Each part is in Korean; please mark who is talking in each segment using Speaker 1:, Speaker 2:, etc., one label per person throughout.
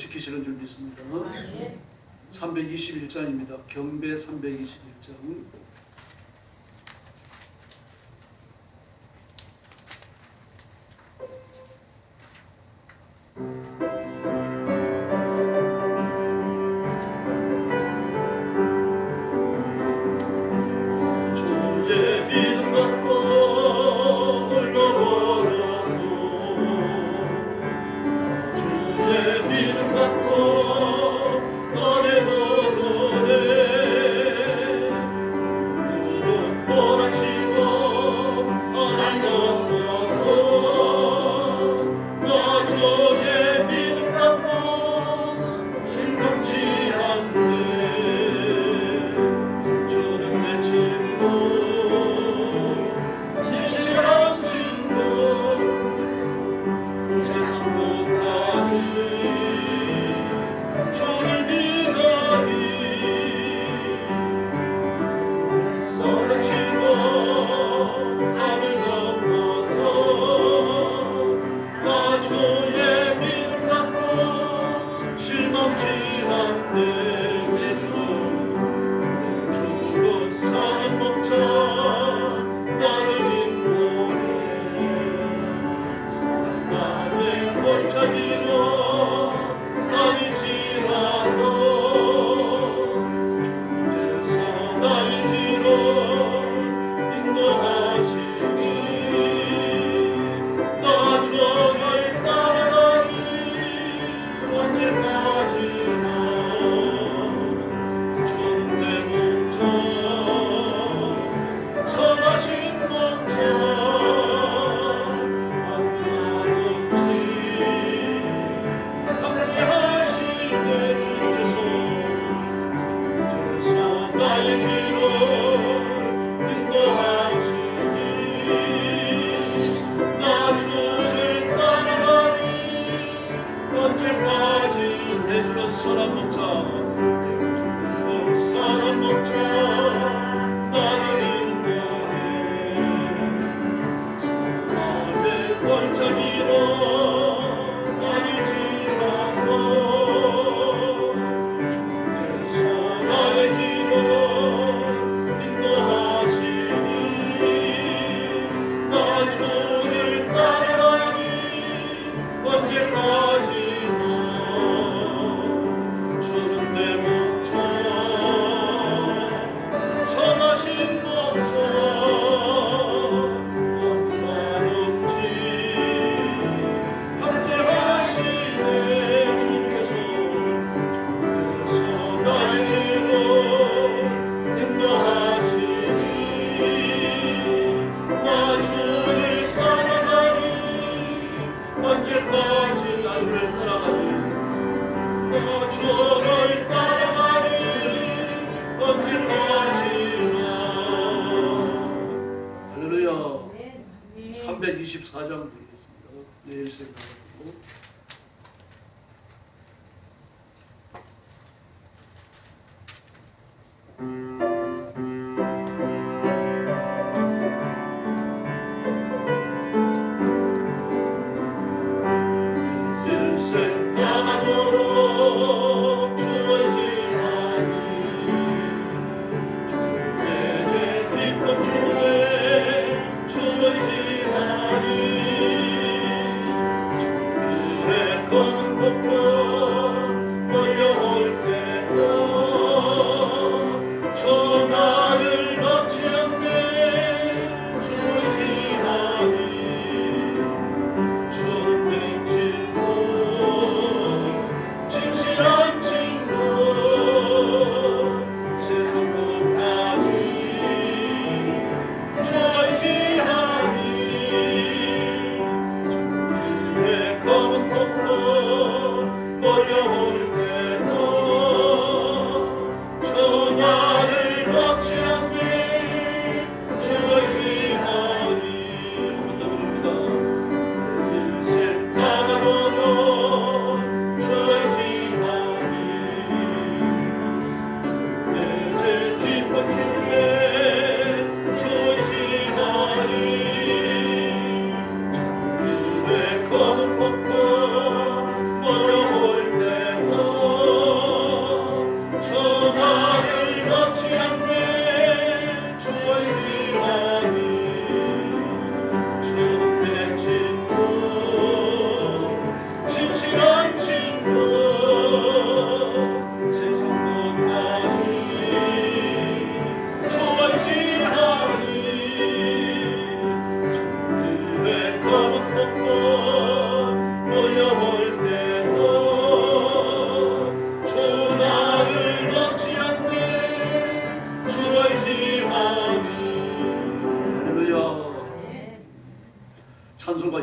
Speaker 1: 지키시는 줄 믿습니다. 321장입니다. 경배 321장. 할렐루야. 324장 드리겠습니다. 내일 생각하고.
Speaker 2: 주의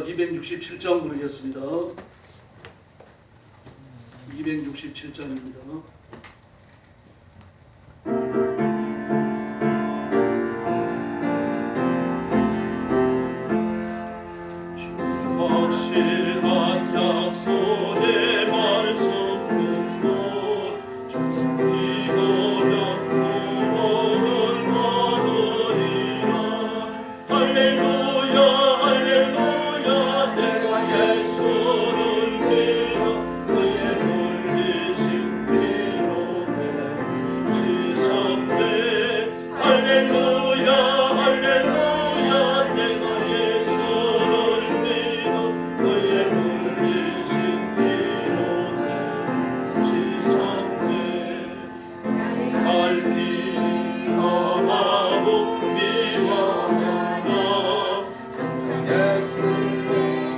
Speaker 1: 267장 부르겠습니다. 267장입니다.
Speaker 2: 확실한 약속의 말씀 듣고 믿으면 구원을 받으리라. 할렐루야 할렐루야 내가 예수를 믿어 그의 물리신 피로 내 씻었네. 할렐루야 할렐루야 내가 예수를 믿어 그의 물리신 피로 내 씻었네. 갈 길이 험하고 미워하나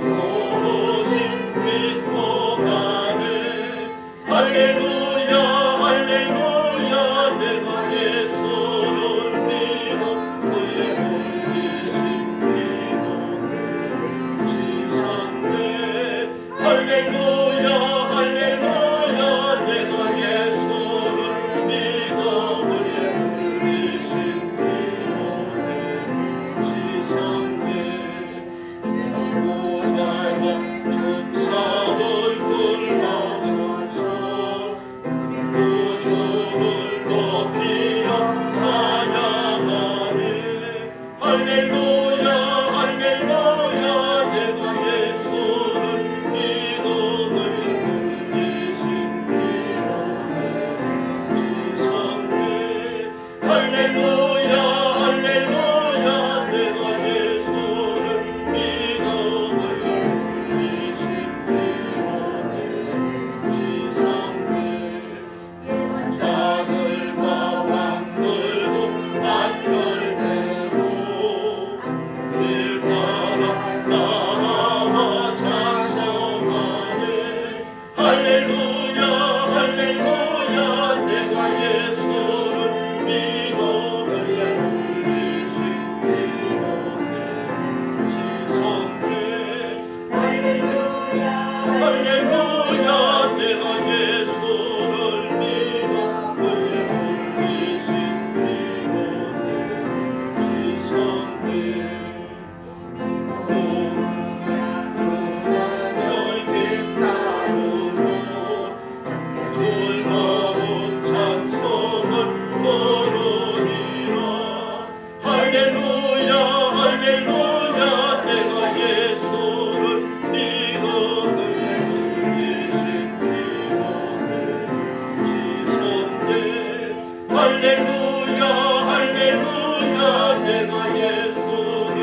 Speaker 2: 도무신 믿고 가네. 할렐루야 할렐루야 내가 예수를 믿어 그의 물리신 피로 씻었네. 할렐루야 할렐루야 내가 예수를 믿어 그의 물리신 피로 씻었네. 모자와 천사들 둘러서서 우주를 높이며 찬양하네. 할렐루야 할렐루야 내가 예수를 믿어 그의 물리신 피로 씻었네. 할렐루야 할렐루야 내가 예수를 믿어 그의 물리신 피로 씻었네. 자들과 왕들도 안결되고 일가라 나와 찬송하네. 할렐루야 할렐루야 내가 예수를 믿어 그의 물리신 피로 씻었네. 할렐루야 내가 예수를 믿어 그의 물리신 피로 씻었네. 열깃 따르고 즐거운 찬송을 부르리라. 할렐루야 할렐루야 내가 예수를 믿어 그의 물리신 피로 씻었네. 할렐루야 할렐루야 내가 예수를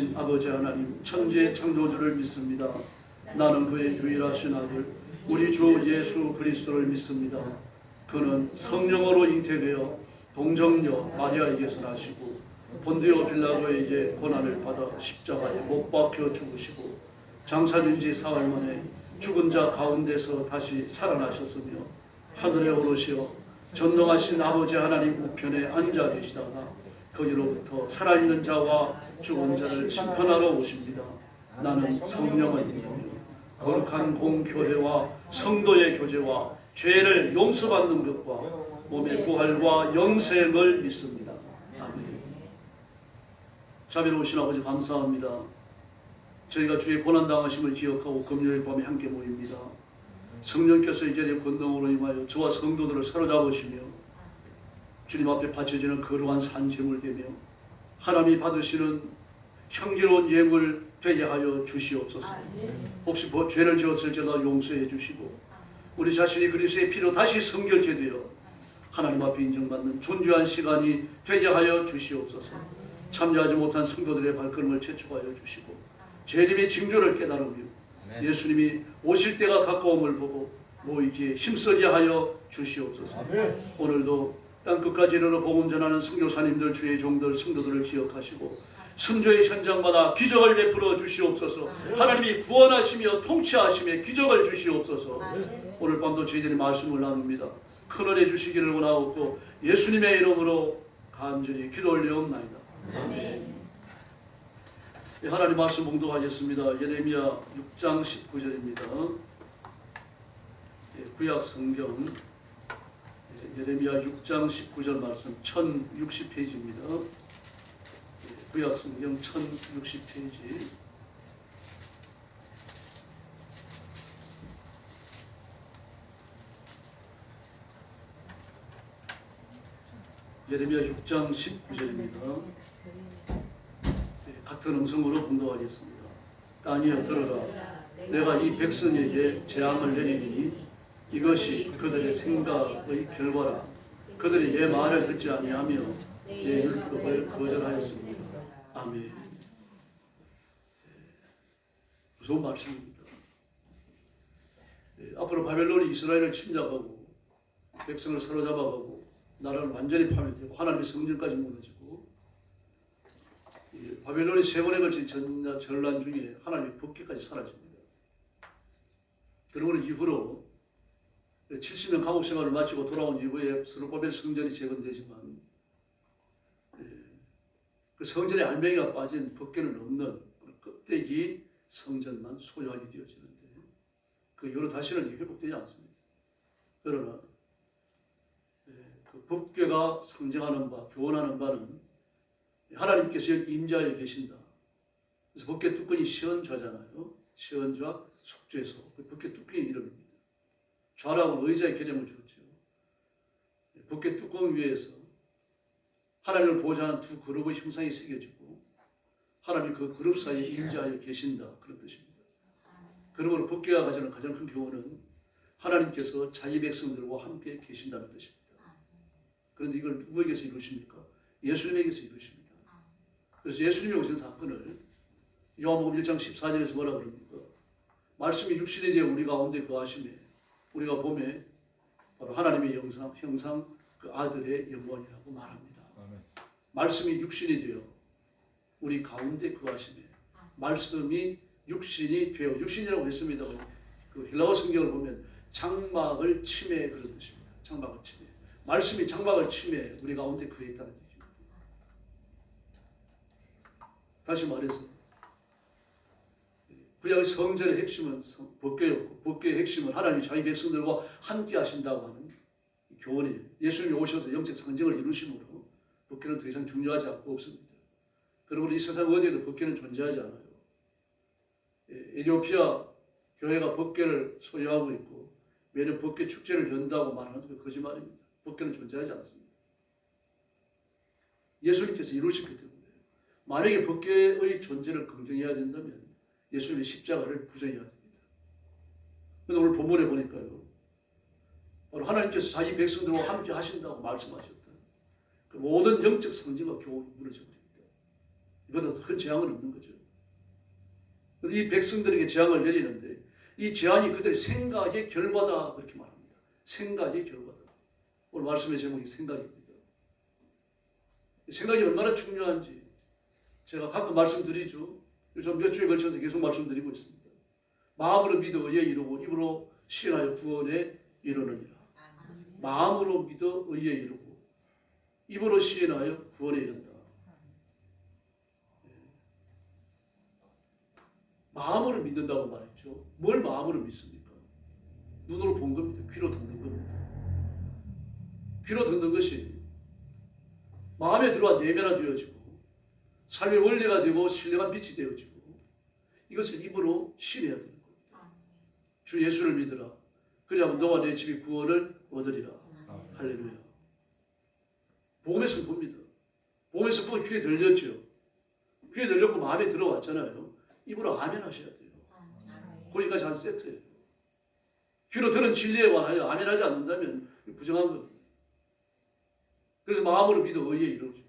Speaker 1: 전능하신 아버지 하나님 천지의 창조주를 믿습니다. 나는 그의 유일하신 아들 우리 주 예수 그리스도를 믿습니다. 그는 성령으로 잉태되어 동정녀 마리아에게서 나시고 본디오 빌라도에게 고난을 받아 십자가에 못 박혀 죽으시고 장사된 지 사흘 만에 죽은 자 가운데서 다시 살아나셨으며 하늘에 오르시어 전능하신 아버지 하나님 우편에 앉아 계시다가 거기로부터 살아있는 자와 죽은 자를 심판하러 오십니다. 나는 성령을 믿으며 거룩한 공교회와 성도의 교제와 죄를 용서받는 것과 몸의 부활과 영생을 믿습니다. 아멘. 자비로우신 아버지 감사합니다. 저희가 주의 고난당하심을 기억하고 금요일 밤에 함께 모입니다. 성령께서 이 자리에 권능으로 임하여 저와 성도들을 사로잡으시며 주님 앞에 바쳐지는 거룩한 산재물 되며 하나님이 받으시는 향기로운 예물 되게 하여 주시옵소서. 혹시 죄를 지었을지라도 용서해 주시고 우리 자신이 그리스도의 피로 다시 성결케 되어 하나님 앞에 인정받는 존귀한 시간이 되게 하여 주시옵소서. 참여하지 못한 성도들의 발걸음을 재촉하여 주시고 재림의 징조를 깨달으며 예수님이 오실 때가 가까움을 보고 모이기에 힘쓰게 하여 주시옵소서. 오늘도 땅끝까지 이르러 복음 전하는 선교사님들, 주의 종들, 성도들을 기억하시고 선교의 현장마다 기적을 베풀어 주시옵소서. 하나님이 구원하시며 통치하시며 기적을 주시옵소서. 오늘 밤도 저희들이 말씀을 나눕니다. 큰 은혜 주시기를 원하옵고 예수님의 이름으로 간절히 기도 올려옵나이다. 아멘. 하나님 말씀 봉독하겠습니다. 예레미야 6장 19절입니다. 구약 성경 예레미야 6장 19절 말씀 1060페이지입니다. 구약 성경 1060페이지. 예레미야 6장 19절입니다. 같은 음성으로 봉독하겠습니다. 다니엘 들어라. 내가 이 백성에게 재앙을 내리니 이것이 그들의 생각의 결과라. 그들이 내 말을 듣지 아니하며 내 율법을 거절하였습니다. 아멘. 무서운 말씀입니다. 앞으로 바벨론이 이스라엘을 침략하고 백성을 사로잡아가고 나라를 완전히 파멸되고 하나님의 성전까지 무너지고 바벨론이 세 번에 걸친 전란 중에 하나님의 법궤까지 사라집니다. 그러고 이후로 70년 감옥 생활을 마치고 돌아온 이후에 스룹바벨 성전이 재건되지만 그 성전의 알맹이가 빠진 법궤는 없는 껍데기 성전만 소유하게 되어지는데 그 이후로 다시는 회복되지 않습니다. 그러나 그 법궤가 상징하는 바, 교훈하는 바는 하나님께서 여기 임자에 계신다. 그래서 법궤 뚜껑이 시언좌잖아요. 시언좌 속죄소. 그 법궤 뚜껑의 이름입니다. 좌라고는 의자의 개념을 주었죠. 법궤 뚜껑 위에서 하나님을 보호하는 두 그룹의 형상이 새겨지고 하나님이 그 그룹 사이에 임자하여 계신다. 그런 뜻입니다. 그러므로 법궤가 가지는 가장 큰 교훈은 하나님께서 자기 백성들과 함께 계신다는 뜻입니다. 그런데 이걸 누구에게서 이루십니까? 예수님에게서 이루십니다. 그래서 예수님이 오신 사건을 요한복음 1장 14절에서 뭐라 그럽니까? 말씀이 육신이 되어 우리 가운데 거하심에 우리가 보매 바로 하나님의 형상 그 아들의 영광이라고 말합니다. 아멘. 말씀이 육신이 되어 우리 가운데 거하심에 말씀이 육신이 되어 육신이라고 했습니다. 그 헬라어 성경을 보면 장막을 침해 그런 뜻입니다. 장막을 침해. 말씀이 장막을 침해 우리 가운데 그에 있다는 얘기입니다. 다시 말해서 구약의 성전의 핵심은 법궤였고 법궤의 핵심은 하나님이 자기 백성들과 함께 하신다고 하는 교훈이에요. 예수님이 오셔서 영적 상징을 이루심으로 법궤는 더 이상 중요하지 않고 없습니다. 그리고 이 세상 어디에도 법궤는 존재하지 않아요. 에티오피아 교회가 법궤를 소유하고 있고 매년 법궤 축제를 연다고 말하는 게 거짓말입니다. 법궤는 존재하지 않습니다. 예수님께서 이루셨기 때문에 만약에 법궤의 존재를 긍정해야 된다면 예수님의 십자가를 부정해야 됩니다. 그런데 오늘 본문에 보니까요. 바로 하나님께서 자기 백성들과 함께 하신다고 말씀하셨던 그 모든 영적 상징과 교훈이 무너져 버립니다. 이보다 더 큰 재앙은 없는 거죠. 이 백성들에게 재앙을 내리는데 이 재앙이 그들의 생각의 결과다 그렇게 말합니다. 생각의 결과다. 오늘 말씀의 제목이 생각입니다. 생각이 얼마나 중요한지 제가 가끔 말씀드리죠. 요즘 몇 주에 걸쳐서 계속 말씀드리고 있습니다. 마음으로 믿어 의에 이르고 입으로 시인하여 구원에 이르느니라. 마음으로 믿어 의에 이르고 입으로 시인하여 구원에 이른다. 마음으로 믿는다고 말했죠. 뭘 마음으로 믿습니까? 눈으로 본 겁니다. 귀로 듣는 겁니다. 귀로 듣는 것이 마음에 들어와 내면화되어지고 삶의 원리가 되고 신뢰가 빛이 되어지고 이것을 입으로 시인해야 되는 겁니다. 주 예수를 믿으라. 그래야 너와 내 집이 구원을 얻으리라. 할렐루야. 복음에서 봅니다. 복음에서 보고 귀에 들렸죠. 귀에 들렸고 마음에 들어왔잖아요. 입으로 아멘 하셔야 돼요. 거기까지 한 세트예요. 귀로 들은 진리에 관하여 아멘 하지 않는다면 부정한 겁니다. 그래서 마음으로 믿어 의에 이르죠.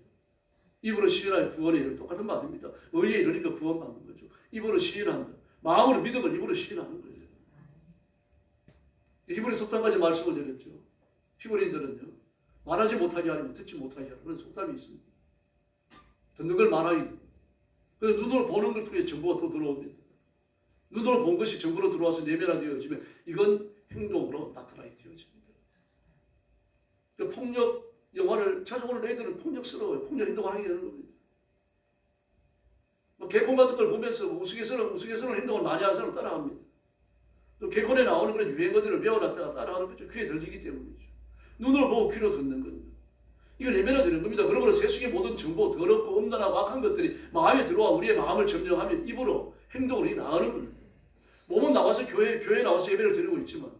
Speaker 1: 입으로 시인하여 구원에 이르는 똑같은 말입니다. 의에 이르니까 구원받는 거죠. 입으로 시인한다. 마음으로 믿은 걸 입으로 시인하는 거예요. 히브리 속담까지 말씀을 드렸죠. 히브리인들은요. 말하지 못하게 하려면 듣지 못하게 하라. 그런 속담이 있습니다. 듣는 걸 말하게 됩니다. 그래서 눈으로 보는 걸 통해 정보가 또 들어옵니다. 눈으로 본 것이 정보로 들어와서 내면화되어지면 이건 행동으로 나타나게 되어집니다. 그러니까 폭력 영화를 찾아오는 애들은 폭력스러워요. 폭력 행동을 하게 되는 겁니다. 개콘 같은 걸 보면서 우스갯스러운 행동을 많이 하는 사람 따라합니다. 또 개콘에 나오는 그런 유행어들을 배워놨다가 따라하는 거죠. 귀에 들리기 때문이죠. 눈으로 보고 귀로 듣는 겁니다. 이거 내면화되는 겁니다. 그러므로 세상의 모든 정보, 더럽고 음란하고 악한 것들이 마음에 들어와 우리의 마음을 점령하면 입으로 행동으로 나가는 겁니다. 몸은 나와서 교회에 나와서 예배를 드리고 있지만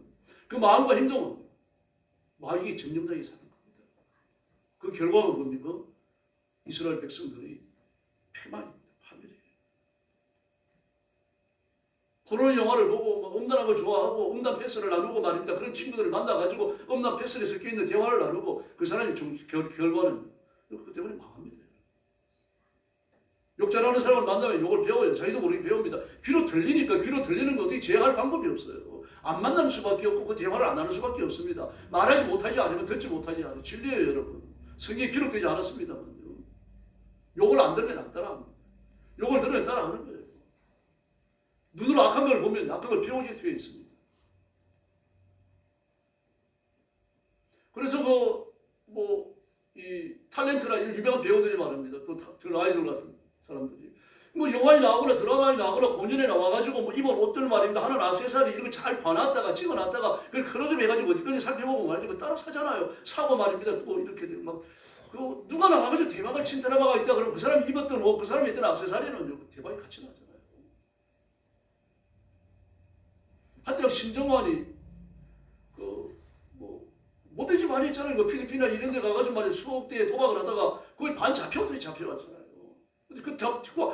Speaker 1: 그 마음과 행동은 마귀에 점령당해 사는 겁니다. 그 결과가 뭡니까? 이스라엘 백성들이 패망입니다. 파멸이에요. 포르노 영화를 보고 음란한 걸 좋아하고 음란 패스를 나누고 말입니다. 그런 친구들을 만나가지고 음란 패스에 섞여있는 대화를 나누고 그 사람이 결과는 그 때문에 망합니다. 욕 잘하는 사람을 만나면 욕을 배워요. 자기도 모르게 배웁니다. 귀로 들리니까 귀로 들리는 거 어떻게 제어할 방법이 없어요. 안 만나는 수밖에 없고 그 대화를 안 하는 수밖에 없습니다. 말하지 못하지 않으면 듣지 못하지 않아요. 진리예요, 여러분. 성경에 기록되지 않았습니다만요. 욕을 안 들으면 안 따라합니다. 욕을 들으면 따라하는 거예요. 눈으로 악한 걸 보면 악한 걸 배우게 되어 있습니다. 그래서 이 탤런트나 이런 유명한 배우들이 말합니다. 그 아이돌 같은 사람들이. 영화에 나오거나 드라마에 나오거나 공연에 나와가지고 입은 옷들 말입니다. 하는 액세서리 이런 걸 잘 봐놨다가 찍어놨다가 그걸 크로즈업 해가지고 어디까지 살펴보고 말이죠. 따라 사잖아요. 사고 말입니다. 또 이렇게 되고 막. 누가 나와가지고 대박을 친 드라마가 있다 그러면 그 사람이 입었던 옷, 그 사람이 입던 액세서리는 대박이 같이 나잖아요. 한때 신정환이 못되지 많이 했잖아요. 그 필리핀이나 이런 데 가가지고 말이야 수억 대에 도박을 하다가 거의 반 잡혀왔잖아요. 근데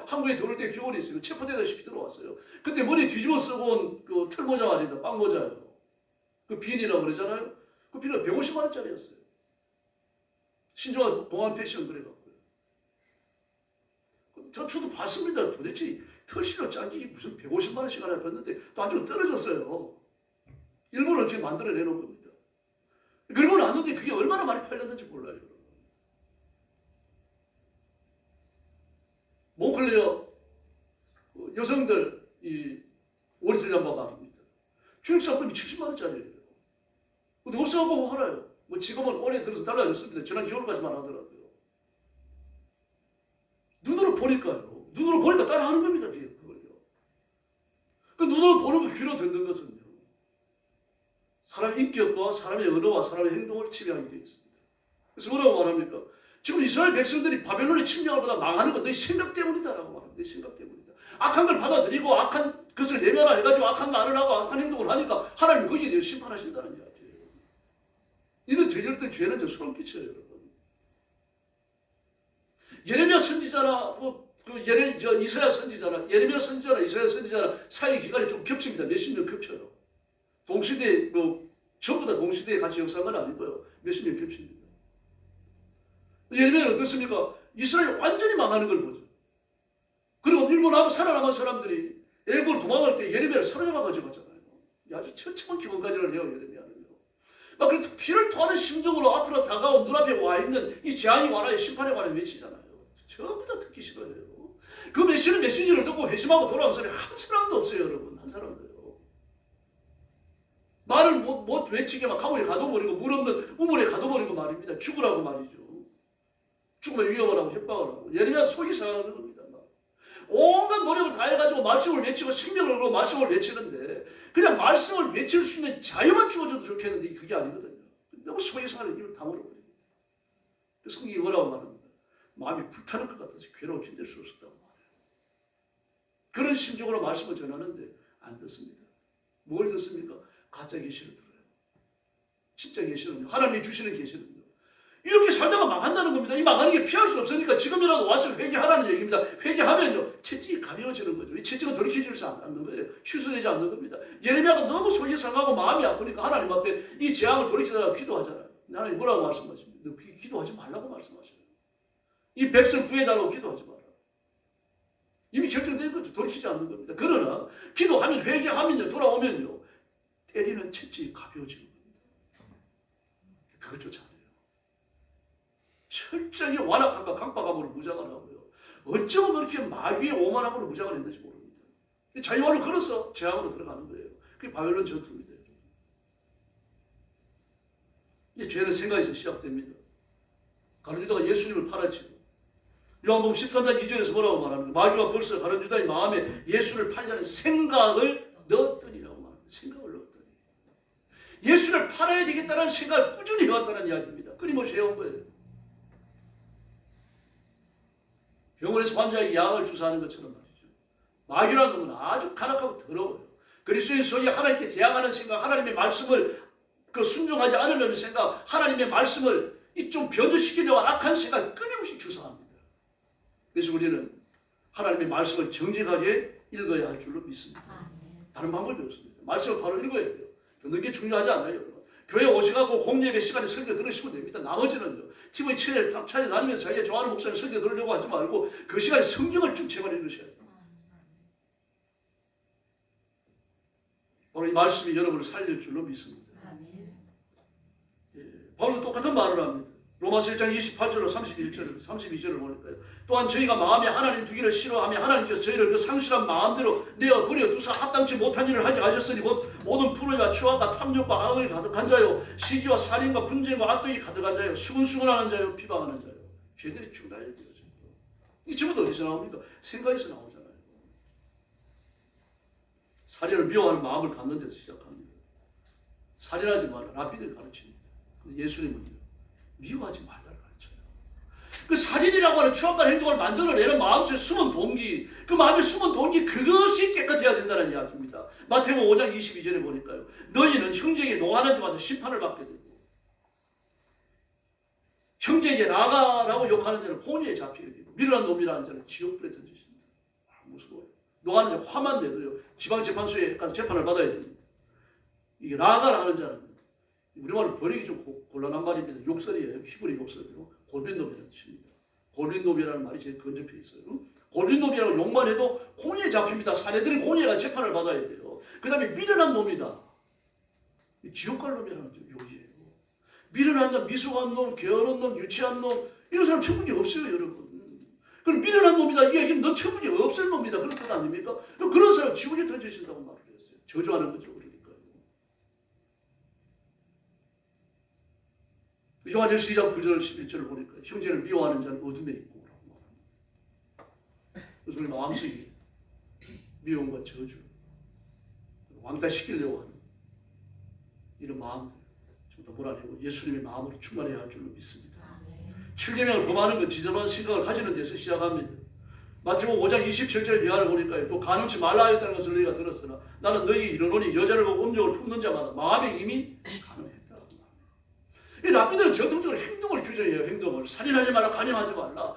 Speaker 1: 한국에 들어올 때 교훈이 있어요. 체포되다시피 들어왔어요. 그때 머리에 뒤집어 쓰고 온 그 털모자 아니다. 빵모자예요. 그 빈이라고 그러잖아요. 그 빈은 150만 원짜리였어요. 신정환 공항 패션 그래갖고요. 저도 봤습니다. 도대체 털실로 짠기 무슨 150만 원씩 하나 봤는데 또 안쪽으로 떨어졌어요. 일부러 이렇게 만들어내놓은 겁니다. 그러고 났는데 그게 얼마나 많이 팔렸는지 몰라요. 몽클레어 여성들 이 오리슬 잠바 말입니다. 주력상품이 70만 원짜리예요. 근데 없어갖고 팔아요. 지금은 올해 들어서 달라졌습니다. 지난 2월까지만 하더라고요. 눈으로 보니까 따라하는 겁니다. 그걸요. 그 눈으로 보는 거 귀로 듣는 것은요. 사람의 인격과 사람의 언어와 사람의 행동을 지배하게 되어 있습니다. 그래서 뭐라고 말합니까? 지금 이스라엘 백성들이 바벨론의 침략을 보다 망하는 건 너희 생각 때문이다라고 말합니다. 너희 생각 때문이다. 악한 걸 받아들이고 악한 것을 내면화해가지고 악한 말을 하고 악한 행동을 하니까 하나님 거기에 대해서 심판하신다는 이야기예요. 이들 저질렀던 죄는 소름 끼쳐요, 여러분. 예레미야 선지자나 이사야 선지자나 사이 기간이 좀 겹칩니다. 몇십 년 겹쳐요. 동시대 전부 다 동시대에 같이 역사한 건 아니고요. 몇십 년 겹칩니다. 예레미야는 어떻습니까? 이스라엘 완전히 망하는 걸 보죠. 그리고 일본하고 살아남은 사람들이 애굽으로 도망갈 때 예레미야를 사로잡아 가져갔잖아요. 아주 처참한 기본까지를 해요, 예레미야는요. 막 그래도 피를 토하는 심정으로 앞으로 다가온 눈앞에 와 있는 이 재앙이 와라의 심판에 관해 외치잖아요. 전부 다 듣기 싫어요. 그 메시지를 듣고 회심하고 돌아온 사람이 한 사람도 없어요, 여러분. 한 사람도요. 말을 못 외치게 막 감옥에 가둬버리고 물 없는 우물에 가둬버리고 말입니다. 죽으라고 말이죠. 죽으면 위협을 하고 협박을 하고. 예레미야 속이 상하는 겁니다. 온갖 노력을 다 해가지고 말씀을 외치고 생명을 걸고 말씀을 외치는데 그냥 말씀을 외칠 수 있는 자유만 주어져도 좋겠는데 그게 아니거든요. 너무 속이 상하는 입을 다물어버려요. 성경이 뭐라고 말합니다. 마음이 불타는 것 같아서 괴로워 견딜 수 없었다고 말해요. 그런 심정으로 말씀을 전하는데 안 듣습니다. 뭘 듣습니까? 가짜 계시를 들어요. 진짜 계시는요. 하나님이 주시는 계시는요. 이렇게 살다가 망한다는 겁니다. 이 망하는 게 피할 수 없으니까 지금이라도 와서 회개하라는 얘기입니다. 회개하면요. 채찍이 가벼워지는 거죠. 이 채찍은 돌이켜지지 않는 거예요. 취소되지 않는 겁니다. 예레미야가 너무 속이 상하고 마음이 아프니까 하나님 앞에 이 재앙을 돌이키다가 기도하잖아요. 하나님 뭐라고 말씀하십니까? 너 기도하지 말라고 말씀하셔요. 이 백성 구해달라고 기도하지 마라. 이미 결정된 거죠. 돌이키지 않는 겁니다. 그러나 기도하면 회개하면요. 돌아오면요. 때리는 채찍이 가벼워지는 겁니다. 그것조차 안 해요. 철저히 완악함과 강박함으로 무장을 하고요. 어쩌면 그렇게 마귀의 오만함으로 무장을 했는지 모릅니다. 자유화를 걸어서 재앙으로 들어가는 거예요. 그게 바벨론 전투입니다. 이 죄는 생각에서 시작됩니다. 가룟 유다가 예수님을 팔아치고 요한복음 13장 2절에서 뭐라고 말합니까? 마귀가 벌써 가룟 유다의 마음에 예수를 팔려는 생각을 넣었더니라고 말합니다. 생각을 넣었더니 예수를 팔아야 되겠다는 생각을 꾸준히 해왔다는 이야기입니다. 끊임없이 해온 거예요. 병원에서 환자에게 약을 주사하는 것처럼 말이죠. 마귀라는 놈은 아주 간악하고 더러워요. 그리스도의 소리 하나님께 대항하는 생각, 하나님의 말씀을 순종하지 않으려는 생각, 하나님의 말씀을 좀 변조시키려고 악한 생각을 끊임없이 주사합니다. 그래서 우리는 하나님의 말씀을 정직하게 읽어야 할 줄로 믿습니다. 다른 방법이 없습니다. 말씀을 바로 읽어야 돼요. 듣는 게 중요하지 않아요. 교회 오셔가지고 공예배 시간에 설교 들으시면 됩니다. 나머지는요. TV 찾아다니면서 자기가 좋아하는 목사님 설교 들으려고 하지 말고 그 시간에 성경을 쭉 제발 읽으셔야 돼요. 바로 이 말씀이 여러분을 살릴 줄로 믿습니다. 예, 바울도 똑같은 말을 합니다. 로마서 1장 28절로 32절을 보니까요. 또한 저희가 마음에 하나님 두기를 싫어하며 하나님께서 저희를 그 상실한 마음대로 내어버려 두사 합당치 못한 일을 하게 하셨으니 곧 모든 불의와 추악과 탐욕과 악을 가득한 자요 시기와 살인과 분쟁과 악독이 가득한 자요 수근수근하는 자요 비방하는 자요 죄들이 쭉 날려들어져요. 이 전부 어디서 나옵니까? 생각에서 나오잖아요. 살인을 미워하는 마음을 갖는 데서 시작합니다. 살인하지 마라. 랍비들이 가르칩니다. 예수님은요. 미워하지 말라를 가르쳐요. 그 살인이라고 하는 추악한 행동을 만들어내는 마음속에 숨은 동기, 그 마음에 숨은 동기 그것이 깨끗해야 된다는 이야기입니다. 마태복음 5장 22절에 보니까요. 너희는 형제에게 노하는 자마다 심판을 받게 되고 형제에게 나가라고 욕하는 자는 혼의에 잡히게 되고 미련한 놈이라는 자는 지옥불에 던지십니다. 무서워요. 노하는 자 화만 내도요. 지방재판소에 가서 재판을 받아야 됩니다. 이게 나가라는 자는 우리말로 버리기 좀 곤란한 말입니다. 욕설이에요. 히브리 욕설이요. 골빈놈이라는 뜻입니다. 골빈놈이라는 말이 제일 근접해 있어요. 골빈놈이라고 욕만 해도 공의에 잡힙니다. 사내들이 공의가 재판을 받아야 돼요. 그 다음에 미련한 놈이다. 지옥 갈 놈이라는 욕이에요. 미련한 놈, 미숙한 놈, 게으른 놈, 유치한 놈 이런 사람 처분이 없어요, 여러분. 그럼 미련한 놈이다. 이 얘기는 너 처분이 없을 놈이다. 그런 뜻 아닙니까? 그런 사람 지옥에 던져진다고 말을 했어요. 저주하는 거죠. 요한일서 2장 9절 11절을 보니까 형제를 미워하는 자는 어둠에 있고 라고 말합니다. 그래서 우리는 왕성이 미움과 저주 왕따시키려고 하는 이런 마음들 좀 더 몰아내고 예수님의 마음으로 충만해야 할 줄로 믿습니다. 7계명을 범하는 건 지저분한 생각을 가지는 데서 시작합니다. 마태복음 5장 27절 이하를 보니까요. 또 간음치 말라 하였다는 것을 너희가 들었으나 나는 너희에게 이르노니 여자를 보고 음욕을 품는 자마다 마음에 이미 간음해. 이 랍비들은 전통적으로 행동을 규정해요. 행동을 살인하지 마라, 간음하지 말라.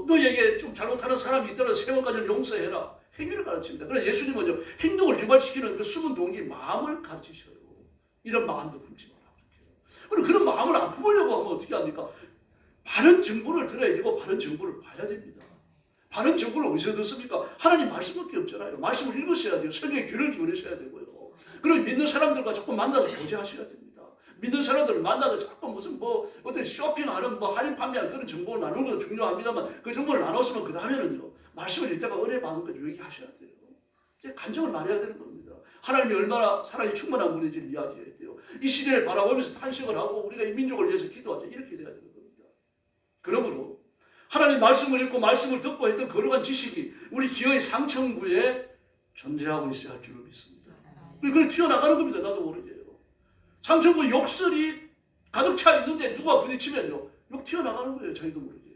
Speaker 1: 너에게 좀 잘못하는 사람이 있더라도 3번까지는 용서해라. 행위를 가르칩니다. 그러나 예수님은요 행동을 유발시키는 그 숨은 동기 마음을 가르치셔요. 이런 마음도 품지 마라. 그리고 그런 마음을 안 품으려고 하면 어떻게 합니까? 바른 정보를 들어야 되고 바른 정보를 봐야 됩니다. 바른 정보를 어디서 듣습니까? 하나님 말씀밖에 없잖아요. 말씀을 읽으셔야 돼요. 설교에 귀를 기울이셔야 되고요. 그리고 믿는 사람들과 자꾸 만나서 교제하셔야 됩니다. 믿는 사람들을 만나서 자꾸 무슨 뭐 어떤 쇼핑하는 뭐 할인 판매하는 그런 정보를 나누는 것도 중요합니다만 그 정보를 나눴으면 그 다음에는요 말씀을 읽다가 은혜 받은 거 얘기하셔야 돼요. 이제 간증을 말해야 되는 겁니다. 하나님이 얼마나 사랑이 충만한 분인지를 이야기해야 돼요. 이 시대를 바라보면서 탄식을 하고 우리가 이 민족을 위해서 기도하자 이렇게 돼야 되는 겁니다. 그러므로 하나님 말씀을 읽고 말씀을 듣고 했던 거룩한 지식이 우리 기어의 상층부에 존재하고 있어야 할 줄을 믿습니다. 그래 튀어나가는 겁니다. 나도 모르게요. 상층부 욕설이 가득 차 있는데 누가 부딪히면요 욕 튀어나가는 거예요. 자기도 모르게요.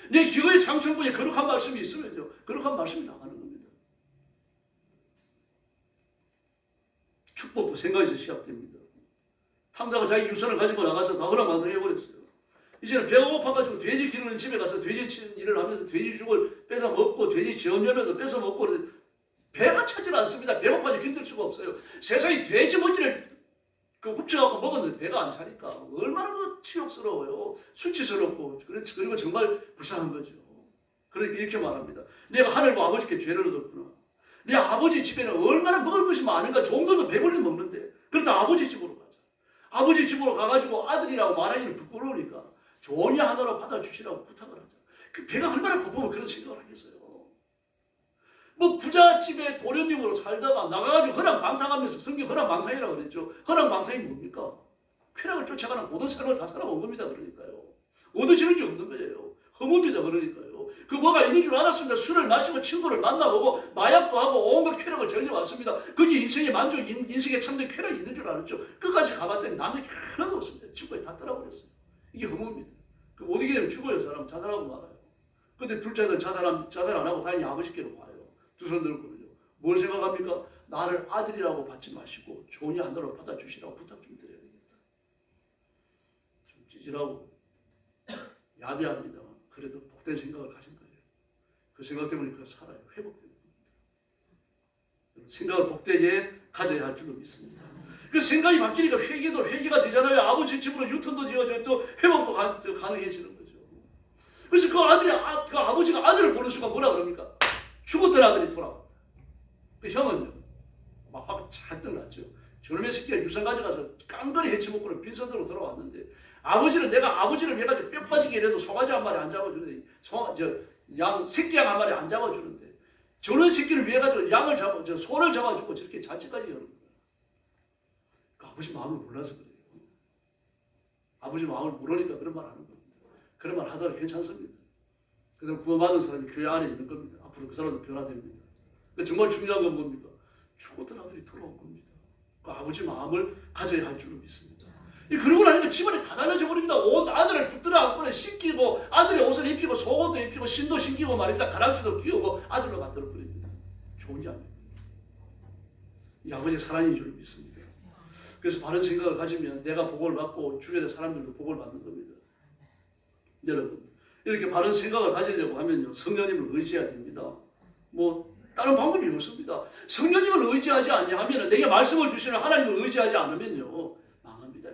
Speaker 1: 내 기어의 상층부에 거룩한 말씀이 있으면요 거룩한 말씀이 나가는 겁니다. 축복도 생각에서 시작됩니다. 탐자가 자기 유산을 가지고 나가서 다 허랑방탕해버렸어요. 이제는 배가 고파가지고 돼지 기르는 집에 가서 돼지 치는 일을 하면서 돼지 죽을 뺏어 먹고 돼지 지어내면서 뺏어 먹고 배가 차질 않습니다. 배고파서 힘들 수가 없어요. 세상에 돼지 먼지를 굽쳐갖고 먹었는데 배가 안 차니까 얼마나 치욕스러워요. 수치스럽고 그리고 정말 불쌍한 거죠. 그러니까 이렇게 말합니다. 내가 하늘과 아버지께 죄를 얻었구나. 내 아버지 집에는 얼마나 먹을 것이 많은가. 종들도 배불리 먹는데 그렇다 아버지 집으로 가자. 아버지 집으로 가가지고 아들이라고 말하기는 부끄러우니까 종이 하나로 받아주시라고 부탁을 하자. 그 배가 얼마나 고프면 그런 생각을 하겠어요. 뭐 부잣집에 도련님으로 살다가 나가가지고 허랑방탕하면서 성경 허랑방탕이라고 그랬죠. 허랑방탕이 뭡니까? 쾌락을 쫓아가는 모든 삶을 다 살아온 겁니다. 그러니까요. 얻으시는 게 없는 거예요. 허무입니다. 그러니까요. 그 뭐가 있는 줄 알았습니다. 술을 마시고 친구를 만나보고 마약도 하고 온갖 쾌락을 즐겨왔습니다. 그게 인생의 만족, 인생의 참된 쾌락이 있는 줄 알았죠. 끝까지 가봤더니 남는 게 하나도 없습니다. 친구에 다 떠나버렸어요. 이게 허무입니다. 그 어떻게 되면 죽어요. 사람 자살하고 말아요. 근데 둘째는 자살 안 하고 다행히 아버지께로 가요. 두 손 들고요. 뭘 생각합니까? 나를 아들이라고 받지 마시고 종이 하나로 받아주시라고 부탁 좀 드려야 되겠다. 좀 찌질하고 야비합니다. 그래도 복된 생각을 가진 거예요. 그 생각 때문에 그가 살아요. 회복되는 겁니다. 생각을 복되게 가져야 할 줄로 믿습니다. 그 생각이 바뀌니까 회개가 되잖아요. 아버지 집으로 유턴도 되어져 또 회복도 가능해지는 거죠. 그래서 그 아버지가 아들을 보는 순간 뭐라 그럽니까? 죽었던 아들이 돌아왔다. 그 형은요, 막 화가 잔뜩 났죠. 저놈의 새끼가 유산 가져가서 깡그리 해치먹고는 빈손으로 돌아왔는데 내가 아버지를 해가지고 뼈 빠지게 이래도 송아지 한 마리 안 잡아주는데 새끼 양 한 마리 안 잡아주는데 저런 새끼를 위해 가지고 소를 잡아주고 저렇게 잔치까지 여는 거예요. 그 아버지 마음을 몰라서 그래요. 아버지 마음을 모르니까 그런 말 하는 겁니다. 그런 말 하더라도 괜찮습니다. 그래서 구원받은 사람이 교회 안에 있는 겁니다. 앞으로 그 사람도 변화됩니다. 정말 중요한 건 뭡니까? 죽었던 아들이 돌아온 겁니다. 그 아버지 마음을 가져야 할 줄로 믿습니다. 그러고 나니까 집안이 다 달라져 버립니다. 온 아들을 붙들어 안고 씻기고 아들의 옷을 입히고 속옷도 입히고 신도 신기고 말입니다. 가랑지도 끼우고 아들로 만들어 버립니다. 좋은지 아닙니까? 이 아버지의 사랑인 줄로 믿습니다. 그래서 바른 생각을 가지면 내가 복을 받고 주변의 사람들도 복을 받는 겁니다. 여러분 이렇게 바른 생각을 가지려고 하면요 성령님을 의지해야 됩니다. 뭐 다른 방법이 없습니다. 성령님을 의지하지 아니하면 내게 말씀을 주시는 하나님을 의지하지 않으면요 망합니다.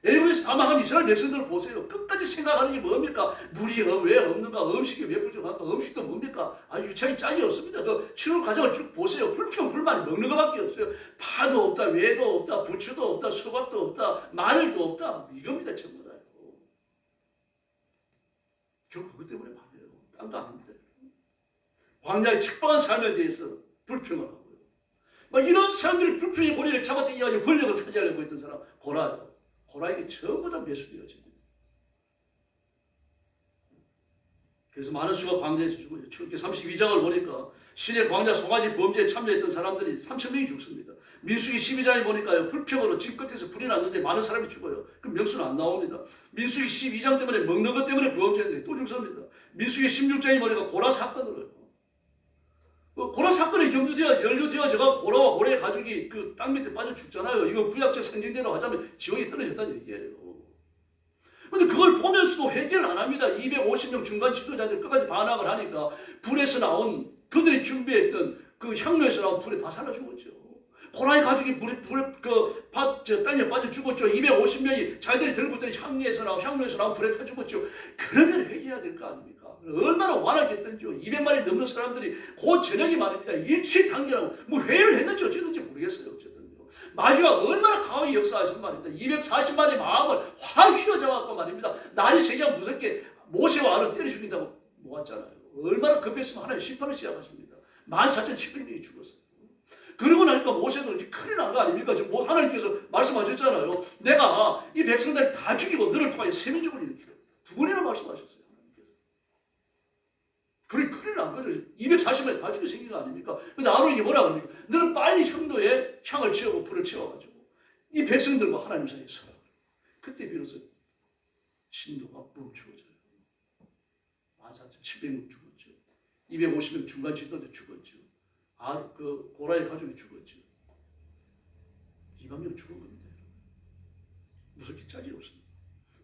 Speaker 1: 애굽에서 다 망한 이스라엘 백성들을 보세요. 끝까지 생각하는 게 뭡니까? 물이 왜 없는가? 음식이 왜 부족한가? 음식도 뭡니까? 유창이 짝이 없습니다. 그 치료 과정을 쭉 보세요. 불평불만이 먹는 것밖에 없어요. 파도 없다, 외도 없다, 부추도 없다, 수박도 없다, 마늘도 없다. 이겁니다. 전부 다요. 결국 그것 때문에 망해요. 딴 거 아닙니다. 광야의 척박한 삶에 대해서 불평을 하고요. 막 이런 사람들이 불평의 고리를 잡아당겨가지고 권력을 차지하려고 했던 사람 고라요. 고라에게 전부 다 매수되어집니다. 그래서 많은 수가 광야에서 죽어요. 출애굽기 32장을 보니까 신의 광야 송아지 범죄에 참여했던 사람들이 3,000명이 죽습니다. 민수기 12장에 보니까요. 불평으로 집 끝에서 불이 났는데 많은 사람이 죽어요. 그 명수는 안 나옵니다. 민수기 12장 때문에 먹는 것 때문에 범죄했는데 또 죽습니다. 민수기 16장에 보니까 고라 사건으로요. 고라 사건에 연루되어져가 고라와 고래의 가족이 그 땅 밑에 빠져 죽잖아요. 이거 구약적 상징대로 하자면 지옥에 떨어졌다는 얘기예요. 근데 그걸 보면서도 회개를 안 합니다. 250명 중간 지도자들 끝까지 반항을 하니까 불에서 나온 그들이 준비했던 그 향로에서 나온 불에 다 살아 죽었죠. 고라의 가족이 땅에 빠져 죽었죠. 250명이 자기들이 들고 있던 향로에서 나온 불에 타 죽었죠. 그러면 회개해야 될 거 아닙니까? 얼마나 완악했던지요. 200마리 넘는 사람들이 그 저녁이 말입니다. 일치단결하고 뭐 회의를 했는지 어쨌는지 모르겠어요. 어쨌든요. 마귀가 얼마나 강하게 역사하신 말입니다. 240마리 마음을 확 휘어잡았고 말입니다. 날이 새기야 무섭게 모세와 아론 때려 죽인다고 모았잖아요. 얼마나 급했으면 하나님 심판을 시작하십니다. 14,700명이 죽었어요. 그러고 나니까 모세도 이제 큰일 난 거 아닙니까? 지금 하나님께서 말씀하셨잖아요. 내가 이 백성들 다 죽이고 너를 통하여 세민족을 일으키라. 두 번이나 말씀하셨어요. 하나님께서. 그래 큰일 난 거죠. 240명 다 죽이 생긴 거 아닙니까? 근데 아론이 뭐라 그럽니까? 너는 빨리 형도에 향을 채우고 불을 채워가지고 이 백성들과 하나님 사이에 서라. 그때 비로소 진도가 멈추어져요. 14,700명 죽었죠. 250명 중간 지도대 죽었죠. 그 고라의 가족이 죽었죠. 2만 명 죽은 겁니다. 무섭게 짝이 없습니다.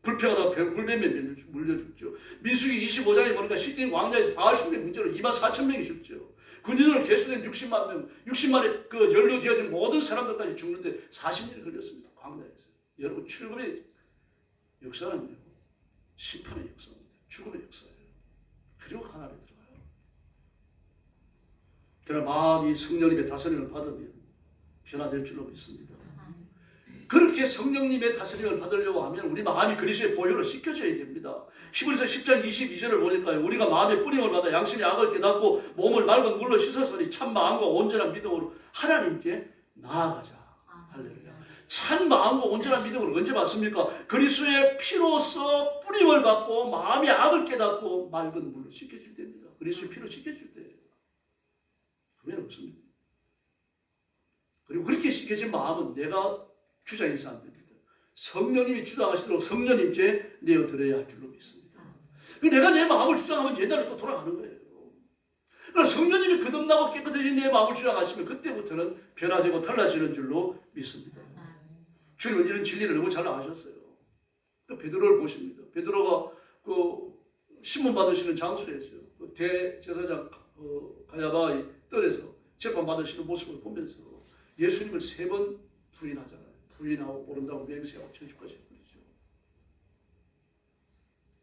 Speaker 1: 불평하다가 불뱀에 물려 죽죠. 민수기 25장에 보니까 시드인 광야에서 40명 문제로 24,000명이 죽죠. 군인으로 개수된 60만 명, 60만의 그 연료 되어진 모든 사람들까지 죽는데 40년이 걸렸습니다. 광야에서. 여러분 출근의 역사는요. 심판의 역사입니다. 죽음의 역사예요. 그리고 가나안에 들어가요. 그러나 마음이 성령님의 다스림을 받으면 변화될 줄로 믿습니다. 그렇게 성령님의 다스림을 받으려고 하면 우리 마음이 그리스도의 보혈로 씻겨져야 됩니다. 히브리서 10장 22절을 보니까요. 우리가 마음의 뿌림을 받아 양심의 악을 깨닫고 몸을 맑은 물로 씻었으니 참 마음과 온전한 믿음으로 하나님께 나아가자. 할렐루야. 참 마음과 온전한 믿음으로 언제 받습니까? 그리스도의 피로써 뿌림을 받고 마음의 악을 깨닫고 맑은 물로 씻겨질 때입니다. 그리스도의 피로 씻겨질 때. 그러면 없습니다. 그리고 그렇게 씻겨진 마음은 내가 주장해서 안 됩니다. 성령님이 주장하시도록 성령님께 내어드려야 할 줄로 믿습니다. 내가 내 마음을 주장하면 옛날로 또 돌아가는 거예요. 그러나 성령님이 거듭나고 깨끗해진 내 마음을 주장하시면 그때부터는 변화되고 달라지는 줄로 믿습니다. 주님은 이런 진리를 너무 잘 아셨어요. 베드로를 보십니다. 베드로가 그 신문 받으시는 장소에서요. 그 대제사장 가야바의 뜰에서 재판 받으시는 모습을 보면서 예수님을 3번 부인하잖아요. 부인하고 모른다고 맹세하고 저주까지 해버리죠.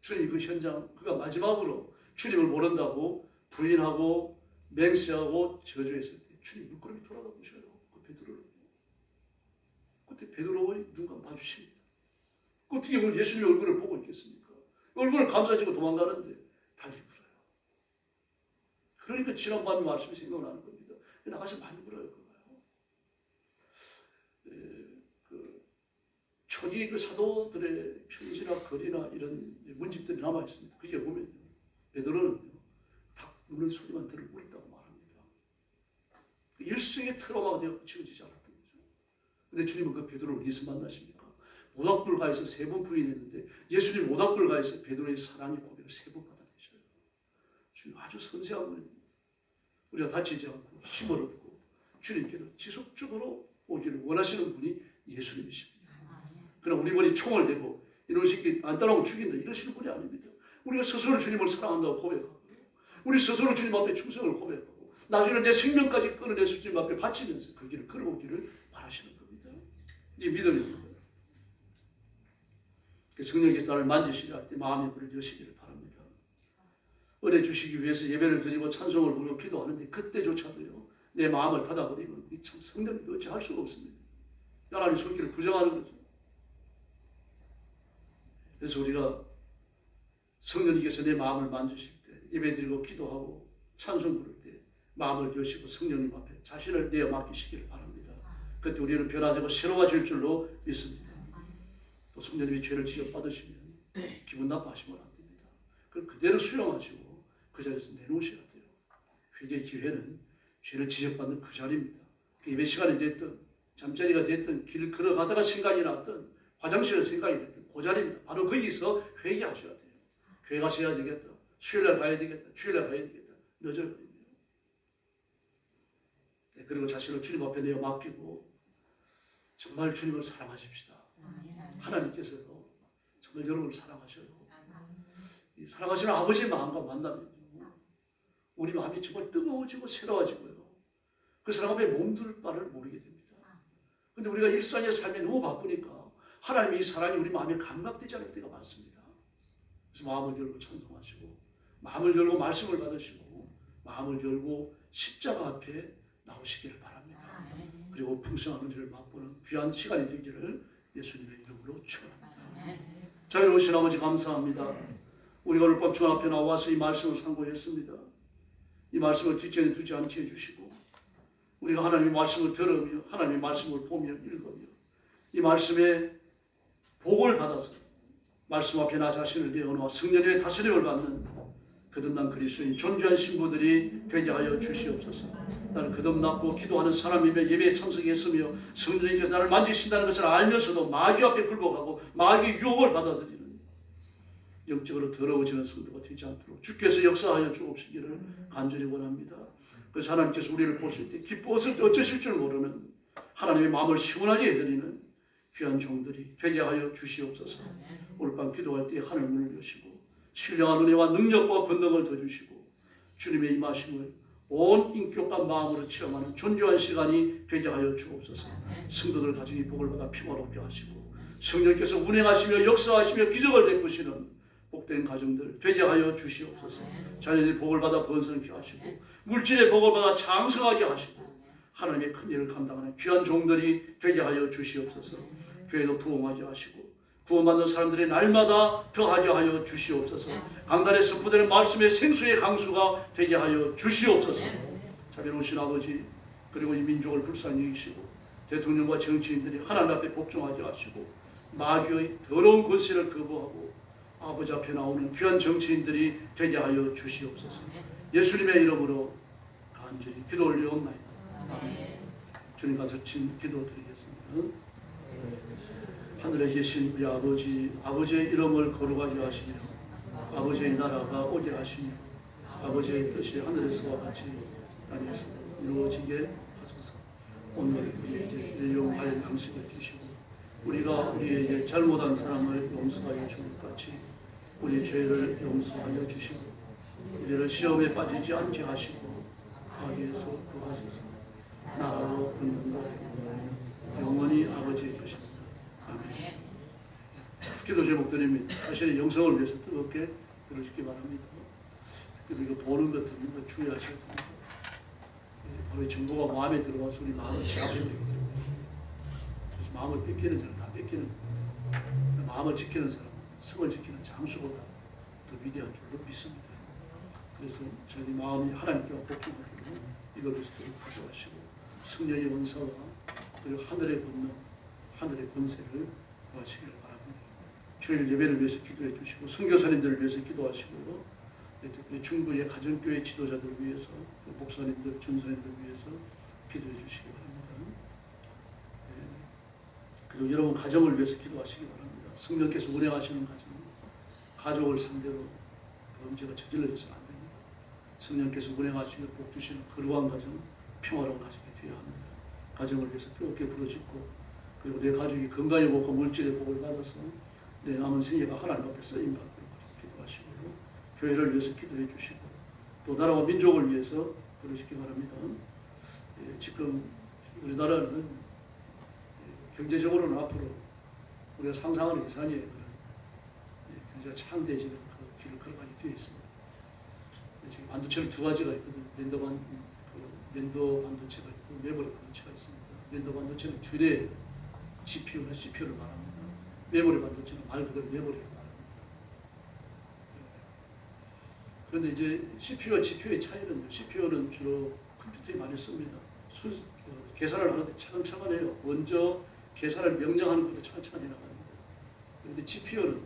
Speaker 1: 주님이 그 현장, 그가 마지막으로 주님을 모른다고 부인하고 맹세하고 저주했을 때 주님 물끄러미 돌아가 보셔요. 그 베드로를. 그때 베드로의 눈과 마주칩니다. 어떻게 오늘 예수님의 얼굴을 보고 있겠습니까? 얼굴을 감싸지고 도망가는데 달리 울어요. 그러니까 지난밤에 말씀이 생각나는 겁니다. 나가서 많이 울어요. 초기 그 사도들의 편지나 글이나 이런 문집들이 남아 있습니다. 그게 보면 베드로는 딱 우는 소리만 들을 울었다고 말합니다. 일생의 트라우마가 되어 지워지지 않았던 거죠. 근데 주님은 그 베드로를 어디서 만나십니까? 모닥불가에서 3번 부인했는데 예수님 모닥불가에서 베드로의 사랑의 고백을 3번 받아내셔요. 주님 아주 섬세한 분입니다. 우리가 다치지 않고 힘을 얻고 주님께도 지속적으로 오기를 원하시는 분이 예수님이십니다. 그럼 우리 머리 총을 대고 이런 새끼 안 따라오고 죽인다 이러시는 분이 아닙니다. 우리가 스스로 주님을 사랑한다고 고백하고 우리 스스로 주님 앞에 충성을 고백하고 나중에 내 생명까지 끊어내서 주님 앞에 바치면서 그 길을 걸어오기를 바라시는 겁니다. 이제 믿음입니다. 성령께서 나를 만지시려 할 때 마음의 불을 여시기를 바랍니다. 은혜 주시기 위해서 예배를 드리고 찬송을 부르고 기도하는데 그때조차도요 내 마음을 닫아버리면 참 성령이 어찌할 수가 없습니다. 하나님 손길을 부정하는 거죠. 그래서 우리가 성령님께서 내 마음을 만지실 때 예배드리고 기도하고 찬송 부를 때 마음을 여시고 성령님 앞에 자신을 내어 맡기시기를 바랍니다. 그때 우리는 변화되고 새로워질 줄로 믿습니다. 또 성령님이 죄를 지적받으시면 기분 나빠하시면 안 됩니다. 그걸 그대로 수용하시고 그 자리에서 내놓으셔야 돼요. 회개의 기회는 죄를 지적받는 그 자리입니다. 그 예배 시간이 됐든 잠자리가 됐든 길 걸어가다가 생각이 났든 화장실에 생각이 됐든 그 자리입니다. 바로 거기서 회개하셔야 돼요. 교회 가서 해야 되겠다. 수요일날 가야 되겠다. 주일날 가야 되겠다. 늦어버립니다. 네, 그리고 자신을 주님 앞에 내어 맡기고 정말 주님을 사랑하십시다. 하나님께서도 정말 여러분을 사랑하셔요. 사랑하시는 아버지의 마음과 만나면 우리 마음이 정말 뜨거워지고 새로워지고요. 그 사람 앞에 몸둘 바를 모르게 됩니다. 그런데 우리가 일상의 삶에 너무 바쁘니까 하나님의 이 사랑이 우리 마음에 감각되지 않을 때가 많습니다. 그래서 마음을 열고 찬송하시고 마음을 열고 말씀을 받으시고 마음을 열고 십자가 앞에 나오시기를 바랍니다. 그리고 풍성한 은혜를 맛보는 귀한 시간이 되기를 예수님의 이름으로 축원합니다. 자비로우신 오신 아버지 감사합니다. 우리가 오늘 밤 주 앞에 나와서 이 말씀을 상고했습니다. 이 말씀을 뒷전에 두지 않게 해주시고 우리가 하나님의 말씀을 들으며 하나님의 말씀을 보며 읽으며 이 말씀에 복을 받아서 말씀 앞에 나 자신을 내어놓아 성령의 다스림을 받는 거듭난 그리스도인 존귀한 신부들이 되게 하여 주시옵소서. 나는 거듭났고 기도하는 사람이며 예배에 참석했으며 성령님께서 나를 만지신다는 것을 알면서도 마귀 앞에 굴복하고 마귀의 유혹을 받아들이는 영적으로 더러워지는 성도가 되지 않도록 주께서 역사하여 주옵시기를 간절히 원합니다. 그래서 하나님께서 우리를 보실 때 기뻐서 어쩌실 줄 모르는 하나님의 마음을 시원하게 해드리는 귀한 종들이 되게 하여 주시옵소서. 오늘 밤 기도할 때 하늘 문을 여시고 신령한 은혜와 능력과 권능을 더 주시고 주님의 임하심을 온 인격과 마음으로 체험하는 존귀한 시간이 되게 하여 주옵소서. 성도들 가정이 복을 받아 평화롭게 하시고 성령께서 운행하시며 역사하시며 기적을 베푸시는 복된 가정들 되게 하여 주시옵소서. 자녀들이 복을 받아 번성케 하시고 물질의 복을 받아 장성하게 하시고 하나님의 큰 일을 감당하는 귀한 종들이 되게 하여 주시옵소서. 교회도 부흥하게 하시고 구원받는 사람들이 날마다 더하게 하여 주시옵소서. 강단에 선포되는 말씀의 생수의 강수가 되게 하여 주시옵소서. 자비로우신 아버지, 그리고 이 민족을 불쌍히 여기시고 대통령과 정치인들이 하나님 앞에 복종하게 하시고 마귀의 더러운 권세를 거부하고 아버지 앞에 나오는 귀한 정치인들이 되게 하여 주시옵소서. 예수님의 이름으로 간절히 기도 올려옵나이다. 아멘. 주님 가르친 기도 드리겠습니다. 하늘에 계신 우리 아버지, 아버지의 이름을 거룩하게 하시며 아버지의 나라가 오게 하시며 아버지의 뜻이 하늘에서와 같이 땅에서 이루어지게 하소서. 오늘 우리에게 일용할 양식을 주시고 우리가 우리에게 잘못한 사람을 용서하여 주는 것 같이 우리 죄를 용서하여 주시고 우리를 시험에 빠지지 않게 하시고 악에서 구하소서. 나라로 권능과 영원히 아버지의 것입니다. 아멘. 기도 제목 드립니다. 자신의 영성을 위해서 뜨겁게 들어주시기 바랍니다. 그리고 이거 보는 것 듣는 것 주의하셔야 됩니다. 바로 정보가 마음에 들어와서 우리 마음을 제압해야 되거든요. 그래서 마음을 뺏기는 자는 다 뺏기는 거예요. 마음을 지키는 사람은 성을 지키는 장수보다 더 위대한 줄로 믿습니다. 그래서 저희 마음이 하나님께와 복종하기로 이걸 그리스도를 가져가시고 성령의 원사와 그리고 하늘의 권능, 하늘의 권세를 구하시기를 바랍니다. 주일 예배를 위해서 기도해 주시고 선교사님들을 위해서 기도하시고 특별히 중부의 가정교회 지도자들을 위해서 목사님들, 전사님들을 위해서 기도해 주시기 바랍니다. 그리고 여러분 가정을 위해서 기도하시기 바랍니다. 성령께서 운행하시는 가족을 상대로 범죄가 저질러져서는 안 됩니다. 성령께서 운행하시며 복 주시는 거룩한 가정, 평화로운 가정이 되어야 합니다. 가정을 위해서 뜨겁게 부르짖고 그리고 내 가족이 건강의 복과 물질의 복을 받아서 내 남은 생애가 하나님 앞에 쓰임 받도록 기도하시고 교회를 위해서 기도해 주시고 또 나라와 민족을 위해서 부르짖기 바랍니다. 지금 우리나라는 경제적으로는 앞으로 우리가 상상하는 이상의 경제가 창대해지는 그 길을 걸어가게 되어 있습니다. 지금 반도체는 두 가지가 있거든요. 랜더 반도체가 있고 메모리 반도체가 있습니다. 랜더 반도체는 주대 GPU나 CPU를 말합니다. 메모리 반도체는 말 그대로 메모리를 말합니다. 그런데 이제 CPU와 GPU의 차이는 CPU는 주로 컴퓨터에 많이 씁니다. 계산을 하는데 차근차근 해요. 먼저 계산을 명령하는 것도 차근차근 해나갑니다. 그런데 GPU는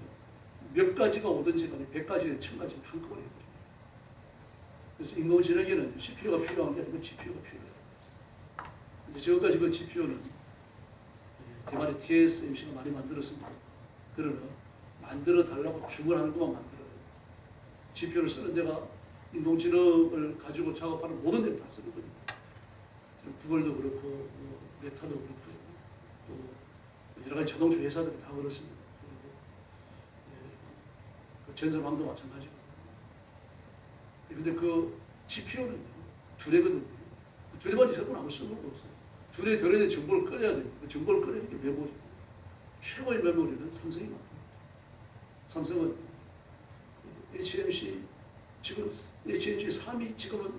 Speaker 1: 몇 가지가 오든지 간에 100가지나 1000가지는 한꺼번에 해버립니다. 그래서 인공지능에는 CPU가 필요한 게 아니고 GPU가 필요해요. 근데 지금까지 그 GPU는 대만의 TSMC가 많이 만들었습니다. 그러나 만들어 달라고 주문하는 것만 만들어요. GPU를 쓰는 데가 인공지능을 가지고 작업하는 모든 데를 다 쓰거든요. 구글도 그렇고 메타도 그렇고 또 여러 가지 자동차 회사들이 다 그렇습니다. 그리고 전설망도 마찬가지고. 근데 그 GPU는 두뇌거든요. 두뇌만 있어도 아무 쓸모가 없어요. 두뇌에 들어있는 정보를 꺼내야 돼요. 그 정보를 꺼내는 게 메모리. 최고의 메모리는 삼성이 만듭니다. 삼성은 HMC 지금 HNG 3이 지금은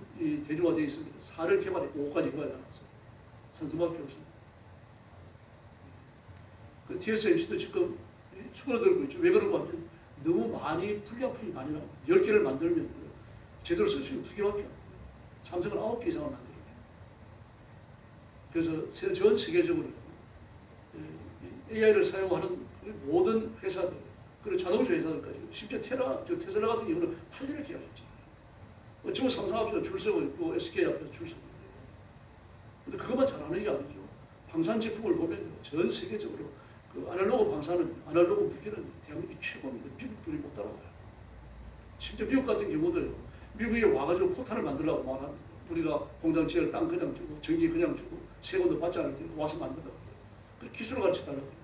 Speaker 1: 대중화되어 있습니다. 4를 개발했고 5까지 개발해 놨어요. 선수밖에 없습니다. 그 TSMC도 지금 수그러들고 있죠. 왜 그런가 하면 너무 많이 불량품이 많이 나옵니다. 10개를 만들면 제대로 쓸 수 있는 2개밖에 안 돼요. 삼성은 9개 이상을 만들어요. 그래서 전 세계적으로 AI를 사용하는 모든 회사들, 그리고 자동차 회사들까지, 심지어 테슬라 같은 경우는 8년을 계약했죠. 지금 삼성 앞에서 줄 서고 있고 SK 앞에서 줄 서고 있고. 근데 그것만 잘하는 게 아니죠. 방산 제품을 보면 전 세계적으로 그 아날로그 방사는, 아날로그 무기는 대한민국이 최고입니다. 미국들이 못 따라가요. 심지어 미국 같은 경우도요, 미국에 와가지고 포탄을 만들라고 말합니다. 우리가 공장 지을 땅 그냥 주고, 전기 그냥 주고, 세금도 받지 않을 때 와서 만든다고. 그 기술을 가르쳐 달라고.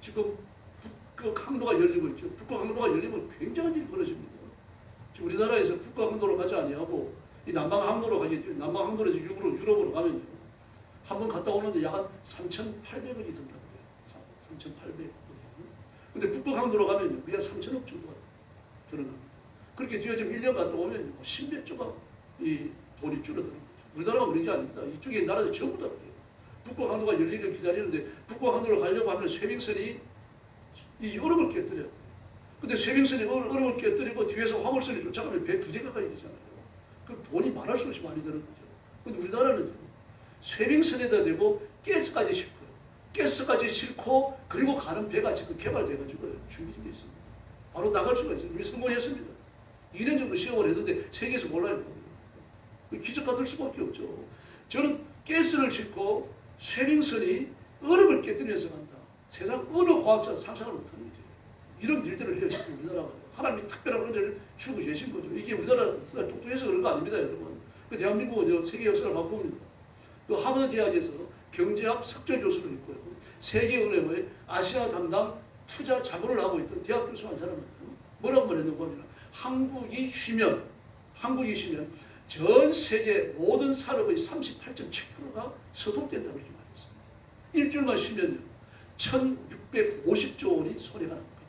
Speaker 1: 지금 북극 항로가 열리고 있죠. 북극 항로가 열리면 굉장한 일이 벌어집니다. 지금 우리나라에서 북극 항로로 가지 아니하고 이 남방 항로로 가겠죠. 남방 항로에서 유럽으로 가면요. 한 번 갔다 오는데 약 한 3,800원이 든다고요. 3,800원. 근데 북극 항로로 가면요. 그냥 3,000억 정도가 들어갑니다. 그렇게 뒤에 지금 1년 갔다 오면 10몇 조가 이 돈이 줄어드는 거죠. 우리나라가 그런 게 아닙니다. 이쪽에 나라들 전부 다 그래요. 북극 항로가 열리를 기다리는데 북극 항로로 가려고 하면 쇠빙선이 이 얼음을 깨뜨려요. 근데 쇠빙선이 얼음을 깨뜨리고 뒤에서 화물선이 쫓아가면 배 2대 가까이 되잖아요. 그 돈이 말할 수 없이 많이 드는 거죠. 근데 우리나라는 쇠빙선에다 대고 가스까지 싣고요. 가스까지 싣고 그리고 가는 배가 지금 개발돼가지고 준비 중에 있습니다. 바로 나갈 수가 있어요. 우리 성공했습니다. 2년 정도 시험을 했는데 세계에서 몰라요. 기적 같을 수밖에 없죠. 저는 가스를 싣고 쇠빙선이 얼음을 깨뜨려서 간다. 세상 어느 과학자 상상을 못하는 거죠. 이런 일들을 해요. 우리나라가. 하나님이 특별한 은혜를 주고 계신 거죠. 이게 우리나라가 똑똑해서 그런 거 아닙니다, 여러분. 그 대한민국은 세계 역사를 바꿉니다. 또 하버드 대학에서 경제학 석좌 교수를 했고요. 세계은행의 아시아 담당 투자 자문을 하고 있던 대학 교수 한 사람은 뭐라고 말했는가 하면 한국이 쉬면 전 세계 모든 산업의 38.7%가 소독된다고 이렇게 말했습니다. 일주일만 쉬면요. 1,650조 원이 손해가 나는 거죠.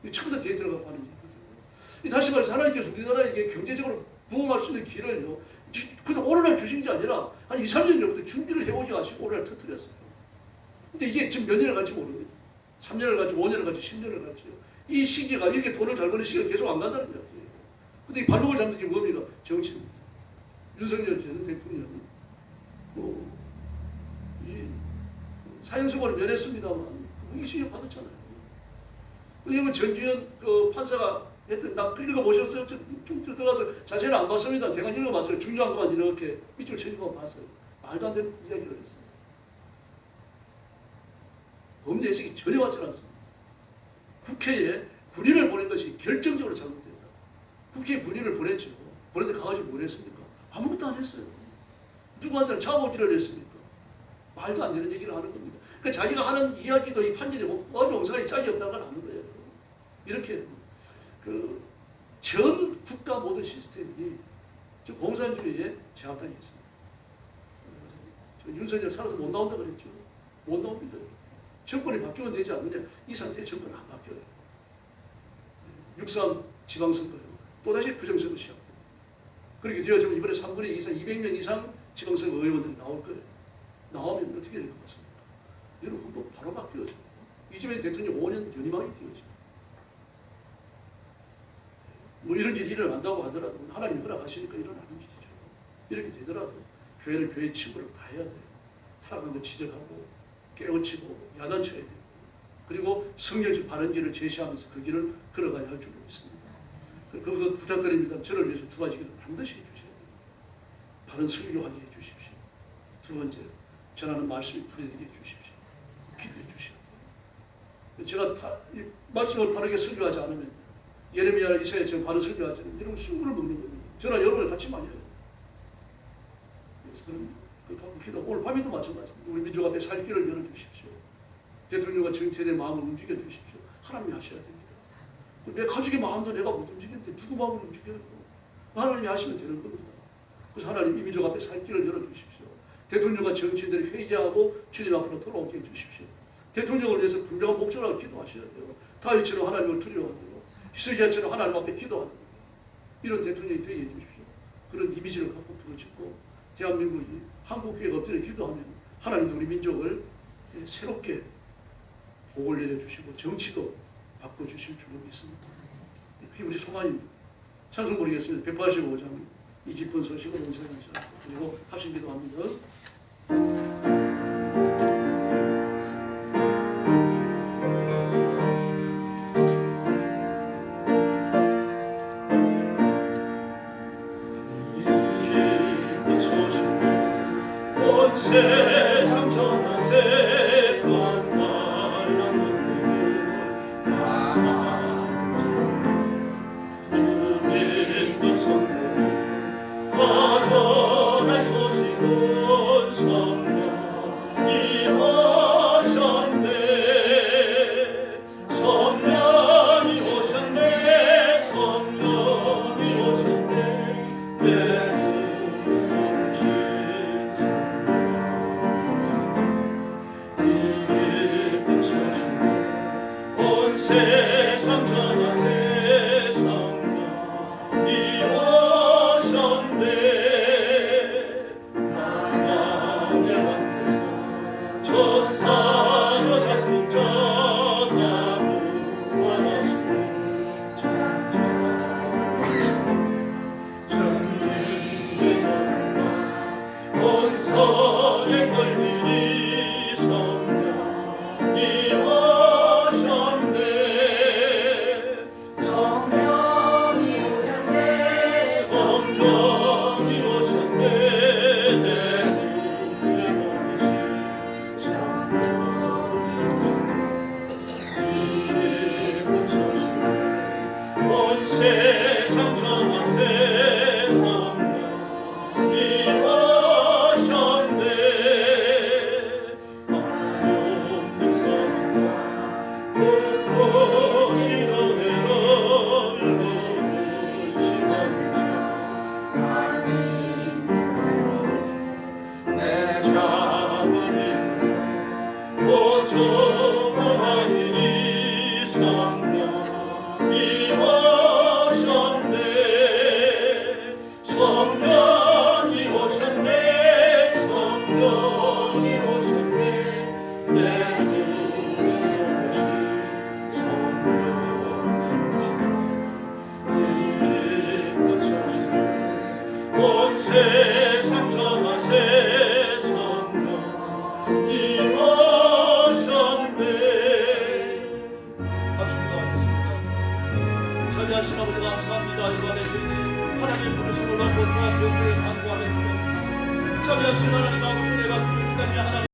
Speaker 1: 이 처음부터 뒤에 들어가고 하는 얘기거든요. 다시 말해서 하나님께서 우리나라에게 경제적으로 부흥할 수 있는 길을요. 그냥 오늘날 주신 게 아니라 한 2, 3년 전부터 준비를 해오지 마시고 오늘날 터뜨렸어요. 근데 이게 지금 몇 년을 갈지 모릅니다. 3년을 갈지 5년을 갈지 10년을 갈지요. 이 시기가 이렇게 돈을 잘 버는 시기가 계속 안 간다는 거예요. 근데 이 발목을 잡는 게 뭡니까? 정치입니다. 윤석열 전 대통령은 사형수고를 면했습니다만 무기징역 받았잖아요. 그리고 전주현 그 판사가 했던 나 읽어보셨어요? 좀 들어가서 자세히는 안 봤습니다. 대강 읽어봤어요. 중요한 것만 이렇게 밑줄 쳐주고 봤어요. 말도 안 되는 이야기를 했어요. 법 내색이 전혀 맞지 않습니다. 국회에 군인을 보낸 것이 결정적으로 잘못됐다. 국회에 군인을 보냈죠. 보냈는데 가가지고 뭘 했습니까? 아무것도 안 했어요. 누구 한 사람 잡아오기를 했습니까? 말도 안 되는 얘기를 하는 겁니다. 그러니까 자기가 하는 이야기도 이 판결이 아주 엉성하게 짝이 없다는 걸 아는 거예요. 이렇게 전 국가 모든 시스템이 공산주의에 제압당이 있습니다. 윤석열 살아서 못 나온다 그랬죠. 못 나옵니다. 정권이 바뀌면 되지 않느냐. 이 상태에 정권은 안 바뀌어요. 6.3 지방선거요. 또다시 부정선거 시작됩니다. 그렇게 되어지면 이번에 3분의 2 이상, 200명 이상 지방선거 의원들이 나올 거예요. 나오면 어떻게 될 것 같습니까? 여러분, 뭐 바로 바뀌어져. 이재명 대통령 5년 연임하게 되어집니다. 뭐 이런 일이 일어난다고 하더라도 하나님 허락하시니까 일어나는 일이죠. 이렇게 되더라도 교회는 교회 친구를 다 해야 돼요. 타락한 거 지적하고 깨우치고 야단쳐야 돼요. 그리고 성경적 바른 길을 제시하면서 그 길을 걸어가야 할 줄로 믿습니다. 그것도 부탁드립니다. 저를 위해서 2가지 길을 반드시 해주셔야 됩니다. 바른 설교하게 해주십시오. 2번째, 전하는 말씀이 풀리게 해주십시오. 기도해 주셔야 돼요. 제가 이 말씀을 바르게 설교하지 않으면 예레미야, 이사야처럼 바른 설교하지 않으면 여러분 술을 먹는 겁니다. 저나 여러분을 같이 많이 해요. 그래서 그런 기도, 오늘 밤에도 마찬가지입니다. 우리 민족 앞에 살 길을 열어주십시오. 대통령과 정치에 마음을 움직여 주십시오. 하나님이 하셔야 됩니다. 내 가족의 마음도 내가 못 움직이는데 누구 마음을 움직여요? 하나님이 하시면 되는 겁니다. 그래서 하나님 이 민족 앞에 살 길을 열어주십시오. 대통령과 정치인들이 회개하고 주님 앞으로 돌아오게 해주십시오. 대통령을 위해서 분명한 목소리로 기도하셔야 돼요. 다윗처럼 하나님을 두려워하고 히스기야처럼 하나님 앞에 기도하는 이런 대통령이 되게 해주십시오. 그런 이미지를 갖고 부르짖고 대한민국이 한국교회가 엎드려 기도하면 하나님도 우리 민족을 새롭게 복을 내려주시고 정치도 바꿔주실 줄로 믿습니다. 그게 우리 소망입니다. 찬송 부르겠습니다. 185장 이 깊은 소식을 은사합니다. 그리고 합심 기도합니다.
Speaker 2: 세상 전하세 관말라는 가만 주님의 선물 다 전할 소식은 성령이 오셨네 성령이 오셨네 성령이 오셨네 내 세상 전하세 성령이 오셨네 나의 왕께서 저 사로잡힌 자가 구원하시네 승리의 영광 온 성에 걸리니 성령이 세상 전하세 성령이 오셨네 없는 사람과 곳곳이 너네로 시간에서 내 작은 힘으로 고쳐하리니 성령이 성령이 오셨네 성령이 오셨네 내 주의 오신 성령이 기쁜 소식 온 세상 전하세 성령이 오셨네 합심기도 하겠습니다. 전리하신 아버지 감사합니다. 이 밤에 주님 하나님의 부르심을 받고 주와 교회에 간구하며 참여하신 하나님 아버지 내가 기다리는 하나님